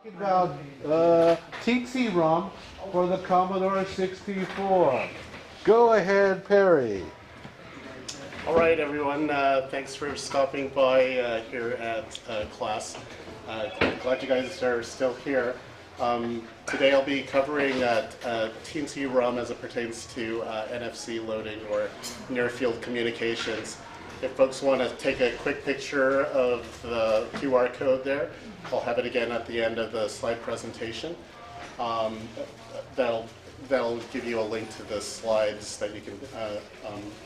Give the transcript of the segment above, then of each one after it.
About TeensyROM for the Commodore 64. Go ahead, Perry. All right, everyone. Thanks for stopping by here at class. Glad you guys are still here. Today I'll be covering TeensyROM as it pertains to NFC loading or near-field communications. If folks want to take a quick picture of the QR code there, I'll have it again at the end of the slide presentation. That'll give you a link to the slides that you can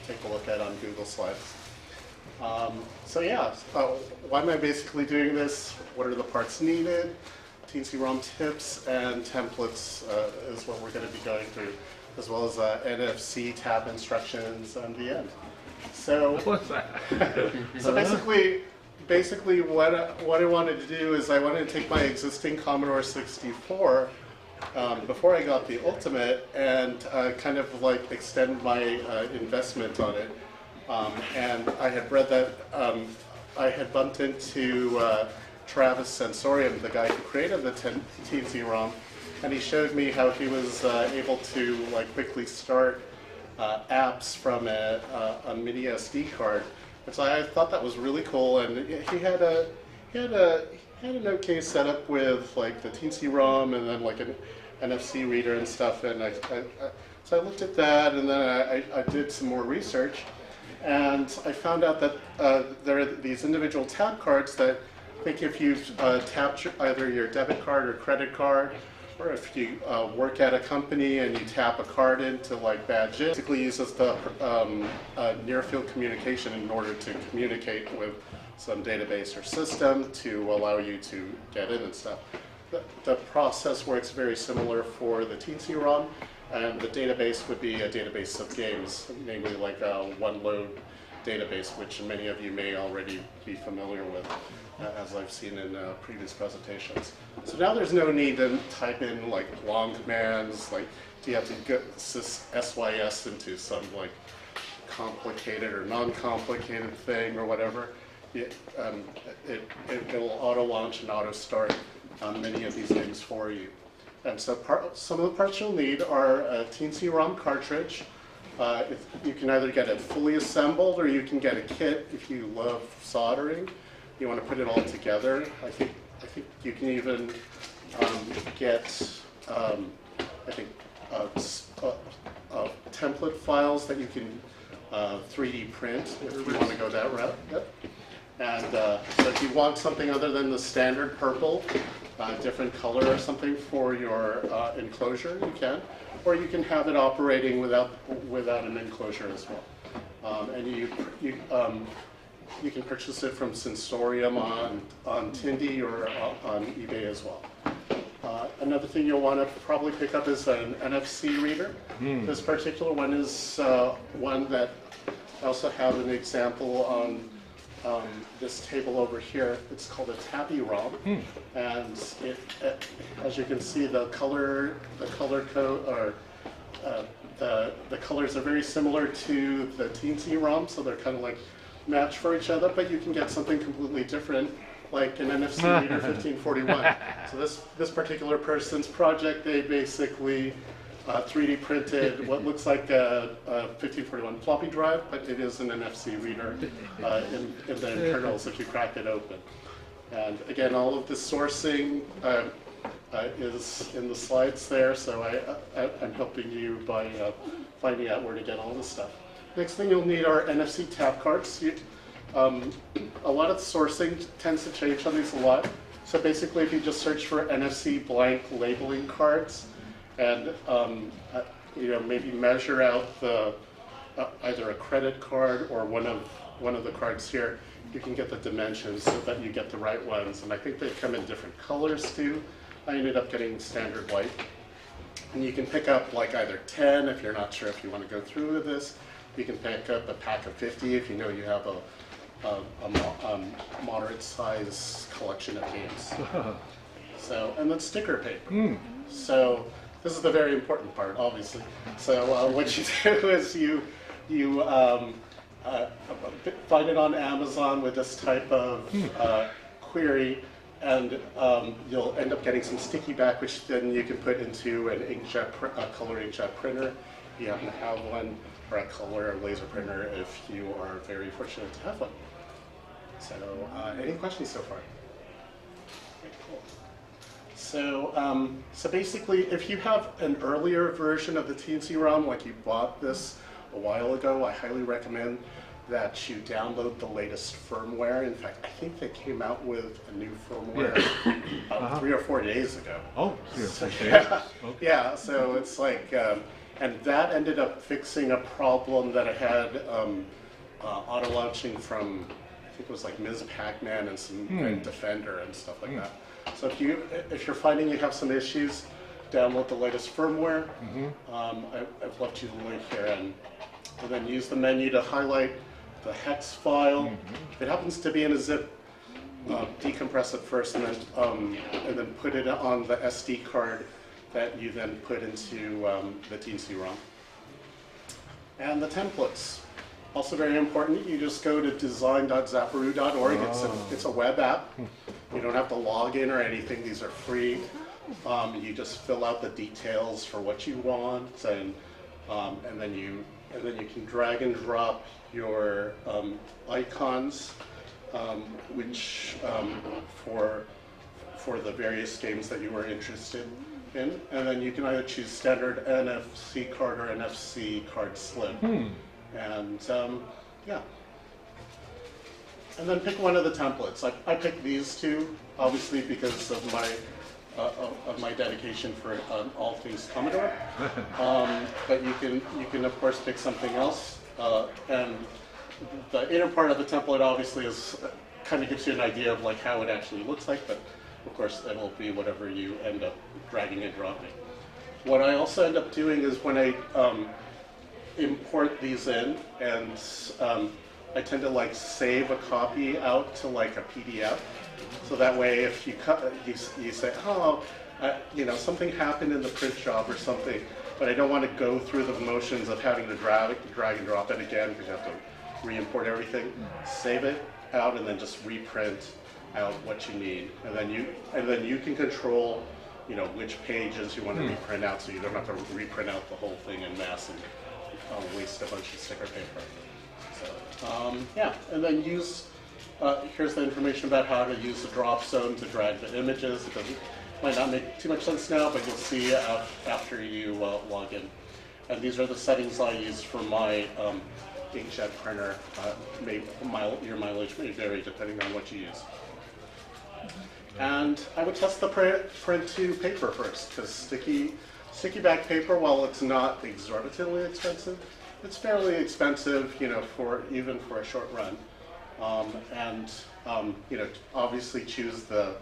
take a look at on Google Slides. So yeah, why am I basically doing this? What are the parts needed? TeensyROM tips and templates is what we're going to be going through, as well as NFC tab instructions on the end. So, What's that? so basically what I wanted to do is I wanted to take my existing Commodore 64 before I got the Ultimate and kind of like extend my investment on it. And I had read that I had bumped into Travis Sensorium, the guy who created the TeensyROM, and he showed me how he was able to like quickly start apps from a mini SD card. And so I thought that was really cool, and he had an okay setup with like the TeensyROM and then like an NFC reader and stuff. And so I looked at that, and then I did some more research, and I found out that there are these individual tab cards that I think if you've tapped either your debit card or credit card, or if you work at a company and you tap a card into like badge it, basically uses the near-field communication in order to communicate with some database or system to allow you to get in and stuff. The process works very similar for the TeensyROM, and the database would be a database of games, namely like a one-load database, which many of you may already be familiar with, as I've seen in previous presentations. So now there's no need to type in like long commands, like do you have to get SYS into some like complicated or non-complicated thing or whatever. It'll auto-launch and auto-start many of these things for you. And so some of the parts you'll need are a TeensyROM cartridge. You can either get it fully assembled or you can get a kit if you love soldering. You want to put it all together. I think you can even get template files that you can 3D print if you want to go that route. Yep. And so if you want something other than the standard purple, different color or something for your enclosure, you can. Or you can have it operating without an enclosure as well. And you can purchase it from Sensorium on Tindy or on eBay as well. Another thing you'll want to probably pick up is an NFC reader. This particular one is one that I also have an example on this table over here. It's called a TabbyROM, and as you can see, the color code or the colors are very similar to the TeensyROM, so they're kind of like match for each other, but you can get something completely different, like an NFC reader 1541. So this particular person's project, they basically 3D printed what looks like a 1541 floppy drive, but it is an NFC reader in the internals if you crack it open. And again, all of the sourcing is in the slides there, so I'm helping you by finding out where to get all this stuff. Next thing you'll need are NFC tab cards. A lot of the sourcing tends to change on these a lot. So basically, if you just search for NFC blank labeling cards, and maybe measure out the either a credit card or one of the cards here, you can get the dimensions so that you get the right ones. And I think they come in different colors too. I ended up getting standard white. And you can pick up like either 10 if you're not sure if you want to go through with this. You can pick up a pack of 50 if you know you have a moderate size collection of games. So, and then sticker paper. So this is the very important part, obviously. So what you do is you find it on Amazon with this type of query, you'll end up getting some sticky back, which then you can put into an inkjet, color inkjet printer if you happen to have one, or a color laser printer if you are very fortunate to have one. So, any questions so far? Okay, cool. So basically, if you have an earlier version of the TeensyROM, like you bought this a while ago, I highly recommend that you download the latest firmware. In fact, I think they came out with a new firmware 3 or 4 days ago. Oh, 3 or 4 days. Yeah, Okay. yeah, so it's like, and that ended up fixing a problem that I had auto-launching from, I think it was like Ms. Pac-Man and some and Defender and stuff like that. So if you're finding you have some issues, download the latest firmware. I've left you the link here, and then use the menu to highlight the hex file. If it happens to be in a zip, decompress it first, and then put it on the SD card that you then put into the TeensyROM. And the templates, also very important. You just go to design.zapparoo.org. It's a web app. You don't have to log in or anything. These are free. You just fill out the details for what you want, and then you can drag and drop your icons, which for the various games that you were interested in, and then you can either choose standard NFC card or NFC card slip, and yeah. And then pick one of the templates. I picked these two, obviously, because of my dedication for all things Commodore. But you can of course pick something else. And the inner part of the template obviously is kind of gives you an idea of like how it actually looks like. But of course it'll be whatever you end up dragging and dropping. What I also end up doing is when I import these in, and I tend to like save a copy out to like a PDF. So that way, if you say, oh, something happened in the print job or something, but I don't want to go through the motions of having to drag and drop it again because you have to re-import everything. Save it out and then just reprint out what you need, and then you can control, which pages you want to reprint out, so you don't have to reprint out the whole thing en masse and waste a bunch of sticker paper. So yeah, and then here's the information about how to use the drop zone to drag the images. It might not make too much sense now, but you'll see after you log in. And these are the settings I use for my inkjet printer. Your mileage may vary depending on what you use. And I would test the print to paper first, because sticky back paper, while it's not exorbitantly expensive, it's fairly expensive, even for a short run. Obviously choose the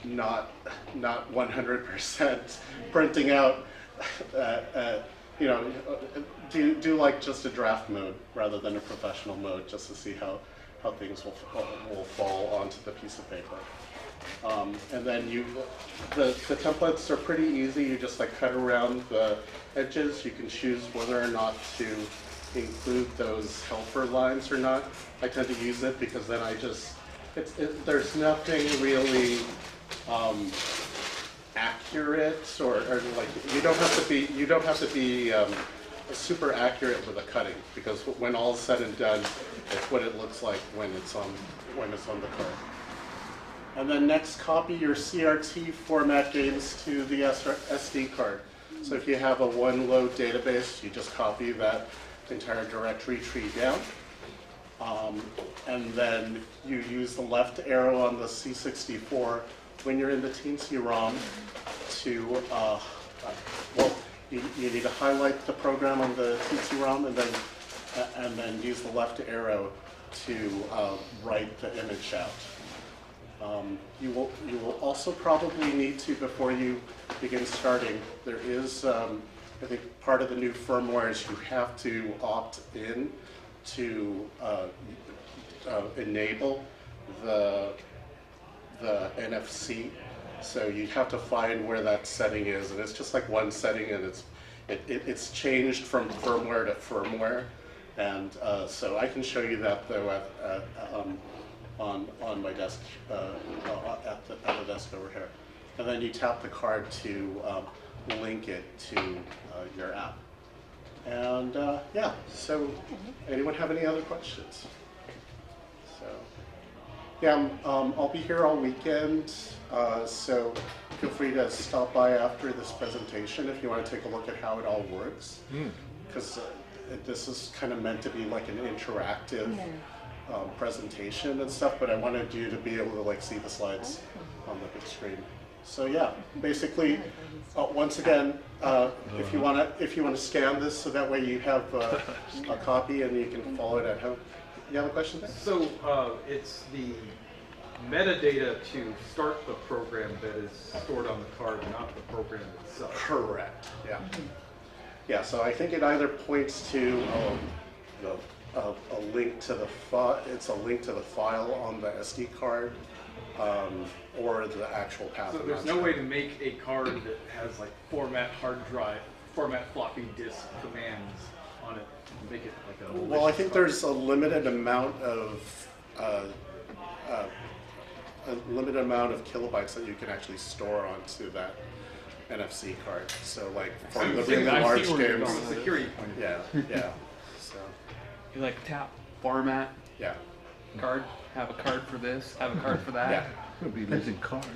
not 100% printing out. Do like just a draft mode rather than a professional mode, just to see how things will fall onto the piece of paper. And then the templates are pretty easy. You just like cut around the edges. You can choose whether or not to include those helper lines or not. I tend to use it because then there's nothing really accurate or like you don't have to be super accurate with the cutting, because when all is said and done, it's what it looks like when it's on the card. And then next, copy your CRT format games to the SD card. So if you have a one-load database, you just copy that entire directory tree down. And then you use the left arrow on the C64 when you're in the TeensyROM to, you need to highlight the program on the TeensyROM and then use the left arrow to write the image out. You will also probably need to, before you begin starting, there is, I think part of the new firmware is you have to opt in to enable the NFC. So you have to find where that setting is, and it's just like one setting, and it's changed from firmware to firmware. And so I can show you that though on my desk at the desk over here, and then you tap the card to link it to your app. And yeah, so anyone have any other questions? So yeah, I'll be here all weekend, so feel free to stop by after this presentation if you want to take a look at how it all works, because this is kind of meant to be like an interactive presentation and stuff, but I wanted you to be able to like see the slides on the big screen. So yeah, basically, once again, if you want to scan this so that way you have a copy and you can follow it at home. You have a question there? So it's the metadata to start the program that is stored on the card, not the program itself. Correct. Yeah. Yeah. So I think it either points to a link to the file. It's a link to the file on the SD card, or the actual path. So there's no way to make a card that has like format hard drive, format floppy disk commands on it, and make it like a. Well, I think there's a limited amount of kilobytes that you can actually store onto that NFC card. So like for the really large games. Security point of view. Yeah. So. You like tap format Yeah. card, have a card for this, have a card for that. Yeah. We'll be losing cards.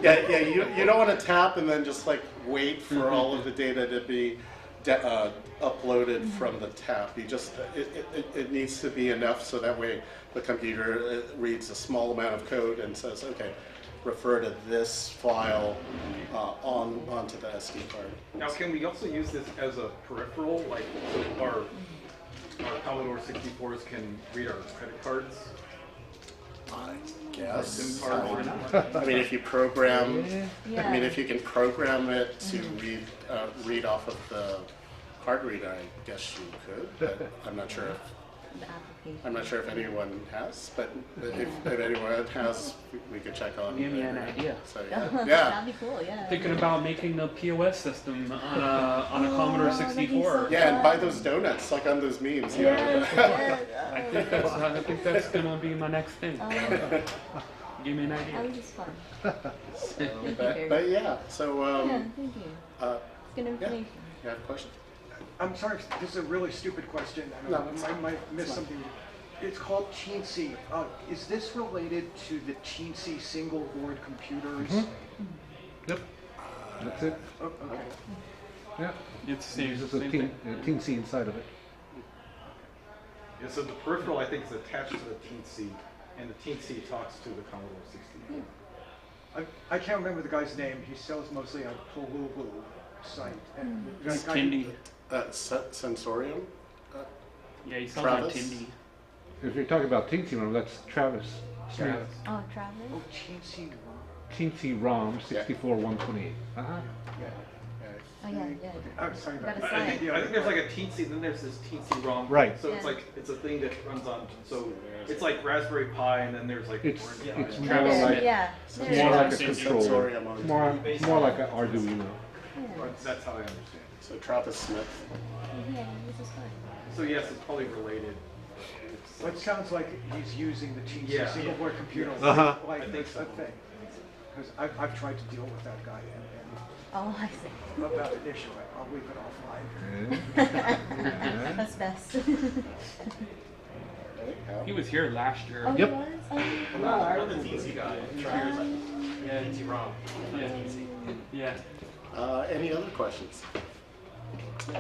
Yeah. You don't want to tap and then just like wait for all of the data to be uploaded from the tap. You just it needs to be enough so that way the computer reads a small amount of code and says, okay, refer to this file onto the SD card. Now, can we also use this as a peripheral, like so our Commodore 64s can read our credit cards? I guess. SIM card, why not? I mean, if you program, Yeah. I mean, if you can program it to read off of the card reader, I guess you could. But I'm not sure if The application. I'm not sure if anyone has. But if anyone has, we could check on. Give me an idea. So That'd yeah. be cool, yeah. Thinking about making a POS system on a Commodore that'd be 64. so Yeah, and buy those donuts like on those memes. You know? I think that's gonna be my next thing. Give me an That idea. was just fun. But yeah, so Yeah, thank you. uh, It's good information. you have a question? I'm sorry, this is a really stupid question. No, I it's might miss something. It's called Teensy. Is this related to the Teensy single board computers? Yep. That's it. Oh, okay. Yeah. It's the There's same a thing. teensy inside of it. Yeah, so the peripheral, I think, is attached to the Teensy, and the Teensy talks to the Commodore 64. I can't remember the guy's name. He sells mostly on Polubu site. And the It's guy- Tindy. Sensorium? Yeah, he sells on Travis? Tindy. If you're talking about TeensyROM, that's Travis Smith. Travis. Oh, Travis? Oh, Teensy. TeensyROM 64128. Uh-huh. Yeah. Oh, yeah, yeah. Oh, sorry about Got a that. sign. I think there's like a Teensy, then there's this TeensyROM. Right. So it's Yeah. like, it's a thing that runs on, so it's like Raspberry Pi, and then there's like. It's Orange Pi. it's more Travis like Smith. Yeah. There it more is. like a Sensorium. controller. Sensorium on More like an Arduino. Yeah. That's how I understand it. So Travis Smith. Yeah, this is fun. So yes, it's probably related. It's Well, it sounds like he's using the Teensy Yeah. single board computer Uh-huh. like I think so. a thing. Because I've tried to deal with that guy and Oh, I see. about an issue. I'll leave it offline. Yeah. That's best. He was here last year. Oh, Yep. he was? Oh, I'm the Teensy guy. Yeah. TeensyROM. Yeah. Any other questions?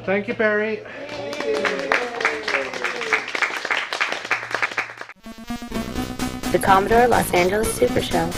Thank you, Perry. The Commodore Los Angeles Super Show.